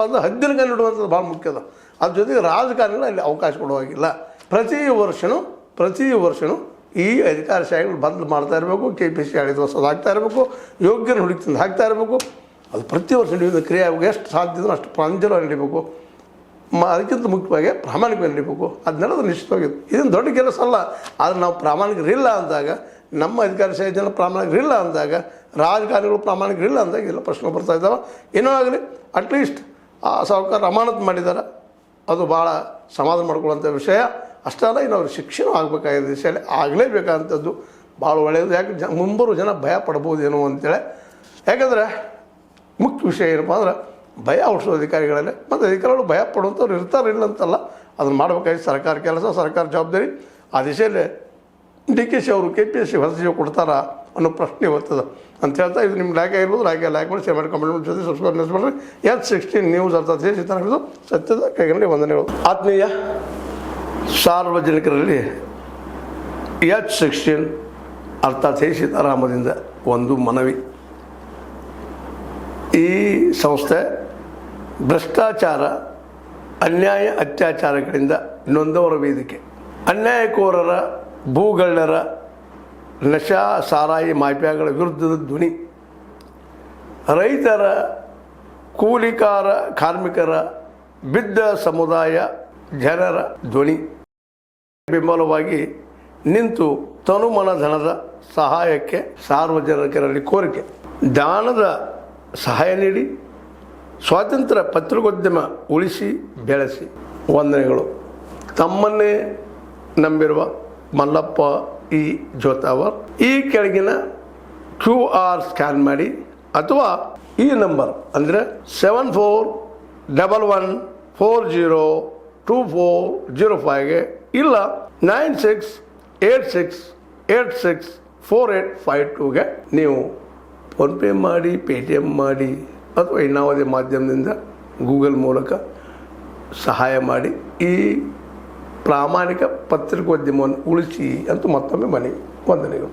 ಅದು ಹದ್ದಿನ ಕಣ್ಣು ಇಡುವಂಥದ್ದು ಭಾಳ ಮುಖ್ಯ ಅದ. ಅದ್ರ ಜೊತೆಗೆ ರಾಜಕಾರಣಿಗಳು ಅಲ್ಲಿ ಅವಕಾಶ ಕೊಡುವಾಗಿಲ್ಲ. ಪ್ರತಿ ವರ್ಷವೂ ಈ ಅಧಿಕಾರಶಾಹಿಗಳು ಬದಲು ಮಾಡ್ತಾ ಇರಬೇಕು. KPC ಆಡಳಿತ ಹೊಸದು ಹಾಕ್ತಾ ಇರಬೇಕು, ಯೋಗ್ಯನ ಹುಡುಕಿ ಹಾಕ್ತಾ ಇರಬೇಕು. ಅದು ಪ್ರತಿ ವರ್ಷ ನಡೆಯುವ ಕ್ರಿಯೆ ಎಷ್ಟು ಸಾಧ್ಯ ಇದ್ರೂ ಅಷ್ಟು ಪ್ರಾಂಜಲವಾಗಿ ನಡಿಬೇಕು. ಅದಕ್ಕಿಂತ ಮುಖ್ಯವಾಗಿ ಪ್ರಾಮಾಣಿಕವಾಗಿ ನಡಿಬೇಕು. ಅದನ್ನೆಲ್ಲ ನಿಶ್ಚಿತವಾಗಿದೆ. ಇದನ್ನು ದೊಡ್ಡ ಕೆಲಸ ಅಲ್ಲ. ಆದರೆ ನಾವು ಪ್ರಾಮಾಣಿಕರಿಲ್ಲ ಅಂದಾಗ, ನಮ್ಮ ಅಧಿಕಾರಶಾಹಿ ಜನ ಪ್ರಾಮಾಣಿಕರಿಲ್ಲ ಅಂದಾಗ, ರಾಜಕಾರಣಿಗಳು ಪ್ರಾಮಾಣಿಕರಿಲ್ಲ ಅಂದಾಗ ಎಲ್ಲ ಪ್ರಶ್ನೆ ಬರ್ತಾ ಇದ್ದಾವೆ. ಏನೋ ಆಗಲಿ, ಅಟ್ಲೀಸ್ಟ್ ಆ ಸಾಹುಕಾರ ಅಮಾನತು ಮಾಡಿದ್ದಾರೆ, ಅದು ಭಾಳ ಸಮಾಧಾನ ಮಾಡ್ಕೊಳ್ಳೋಂಥ ವಿಷಯ. ಅಷ್ಟೇ ಅಲ್ಲ, ಇನ್ನು ಅವ್ರಿಗೆ ಶಿಕ್ಷಣ ಆಗಬೇಕಾಗಿದೆ ದಿಶೆಯಲ್ಲಿ ಆಗಲೇಬೇಕಾದಂಥದ್ದು ಭಾಳ ಒಳ್ಳೆಯದು. ಯಾಕೆ ಮುಂಬರುವ ಜನ ಭಯ ಪಡ್ಬೋದೇನೋ ಅಂತೇಳಿ. ಯಾಕಂದರೆ ಮುಖ್ಯ ವಿಷಯ ಏನಪ್ಪ ಅಂದ್ರೆ ಭಯ ಹುಟ್ಟಿಸೋ ಅಧಿಕಾರಿಗಳಲ್ಲೇ. ಮತ್ತು ಅಧಿಕಾರಿಗಳು ಭಯ ಪಡುವಂಥವ್ರು ಇರ್ತಾರಿಲ್ಲ ಅಂತಲ್ಲ, ಅದನ್ನು ಮಾಡಬೇಕಾಗಿ ಸರ್ಕಾರ ಕೆಲಸ, ಸರ್ಕಾರ ಜವಾಬ್ದಾರಿ. ಆ ದಿಶೆಯಲ್ಲಿ DKC ಅವರು KPSC ಹೊಸ ಜೀವ ಕೊಡ್ತಾರಾ ಅನ್ನೋ ಪ್ರಶ್ನೆ ಬರ್ತದೆ ಅಂತ ಹೇಳ್ತಾ, ಇದು ನಿಮ್ಮ ಲೈಕ್ ಆಗಿರ್ಬೋದು. ಲೈಕ್ ಮಾಡಿ, ಶೇರ್ ಮಾಡಿ, ಕಮೆಂಟ್ ಮಾಡಿ, ಜೊತೆ ಸಬ್ಸ್ಕ್ರೈಬ್ ಮಾಡಿರಿ. H16 ನ್ಯೂಸ್ ಅರ್ಥಾತ್ ಹಿಡಿದು ಸತ್ಯದ ಕೈಗನ್ನಡಿ ವಂದನೆಗಳು. ಆತ್ಮೀಯ ಸಾರ್ವಜನಿಕರಲ್ಲಿ H16 ಅರ್ಥಾತ್ ಸೀತಾರಾಮದಿಂದ ಒಂದು ಮನವಿ. ಈ ಸಂಸ್ಥೆ ಭ್ರಷ್ಟಾಚಾರ, ಅನ್ಯಾಯ, ಅತ್ಯಾಚಾರಗಳಿಂದ ನೊಂದವರ ವೇದಿಕೆ. ಅನ್ಯಾಯಕೋರರ, ಭೂಗಳ್ಳರ, ನಶಾ ಸಾರಾಯಿ ಮಾಫಿಯಾಗಳ ವಿರುದ್ಧದ ಧ್ವನಿ. ರೈತರ, ಕೂಲಿಕಾರ, ಕಾರ್ಮಿಕರ, ಬಿದ್ದ ಸಮುದಾಯ ಜನರ ಧ್ವನಿ. ಬೆಂಬಲವಾಗಿ ನಿಂತು ತನುಮನ ಧನದ ಸಹಾಯಕ್ಕೆ ಸಾರ್ವಜನಿಕರಲ್ಲಿ ಕೋರಿಕೆ. ದಾನದ ಸಹಾಯ ನೀಡಿ ಸ್ವಾತಂತ್ರ್ಯ ಪತ್ರಿಕೋದ್ಯಮ ಉಳಿಸಿ ಬೆಳೆಸಿ. ವಂದನೆಗಳು. ತಮ್ಮನ್ನೇ ನಂಬಿರುವ ಮಲ್ಲಪ್ಪ ಇ ಜೋತಾವರ್. ಈ ಕೆಳಗಿನ QR ಸ್ಕ್ಯಾನ್ ಮಾಡಿ ಅಥವಾ ಈ ನಂಬರ್ ಅಂದರೆ 7411402405ಗೆ ಇಲ್ಲ 9686864852ಗೆ ನೀವು ಫೋನ್ಪೇ ಮಾಡಿ, Paytm ಮಾಡಿ ಅಥವಾ ಇನ್ನಾವುದೇ ಮಾಧ್ಯಮದಿಂದ ಗೂಗಲ್ ಮೂಲಕ ಸಹಾಯ ಮಾಡಿ ಈ ಪ್ರಾಮಾಣಿಕ ಪತ್ರಿಕೋದ್ಯಮವನ್ನು ಉಳಿಸಿ ಅಂತ ಮತ್ತೊಮ್ಮೆ ಮನವಿ. ವಂದನೆಗಳು.